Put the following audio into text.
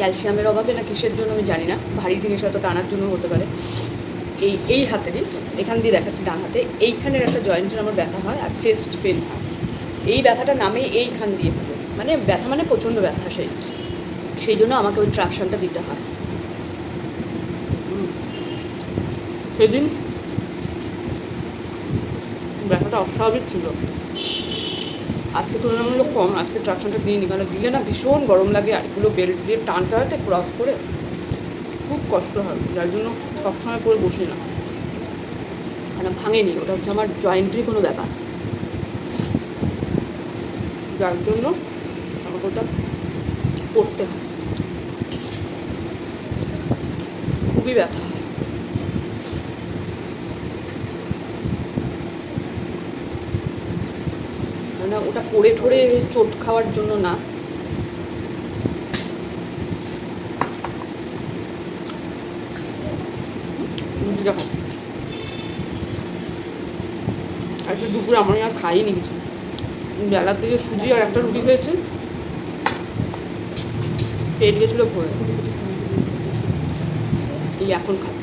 ক্যালসিয়ামের অভাবে না কিসের জন্য আমি জানি না, ভারী জিনিস হয়তো টানার জন্য হতে পারে। এই হাতেরই এখান দিয়ে দেখাচ্ছি, ডান হাতে এইখানের একটা জয়েন্টের আমার ব্যথা হয় আর চেস্ট পেন হয়। এই ব্যথাটা নামে এইখান দিয়ে হবে, মানে ব্যথা মানে প্রচণ্ড ব্যথা, সেই জন্য আমাকে ওই ট্রাকশনটা দিতে হয়। সেদিন ব্যথাটা অস্বাভাবিক ছিল, আজকে তুলনামূলক কম, আজকে ট্রাকশনটা দিইনি, কারণ দিলে না ভীষণ গরম লাগে আর এগুলো বেল্ট দিয়ে টানতে হয়, ক্রস করে খুব কষ্ট হয়, যার জন্য সবসময় করে বসি না, মানে ভাঙেনি, ওটা হচ্ছে আমার জয়েন্টেরই কোনো ব্যাপার, যার জন্য আমাকে ওটা করতে হয়, খুবই ব্যথা হয়। মানে ওটা পড়ে ঠরে চোট খাওয়ার জন্য না, রুটিটা খাচ্ছি। আজকে দুপুরে আমার আর খাইনি কিছু, বেলার দিকে সুজি আর একটা রুটি খেয়েছে, পেট গেছিলো ভরে, এই এখন খাচ্ছি।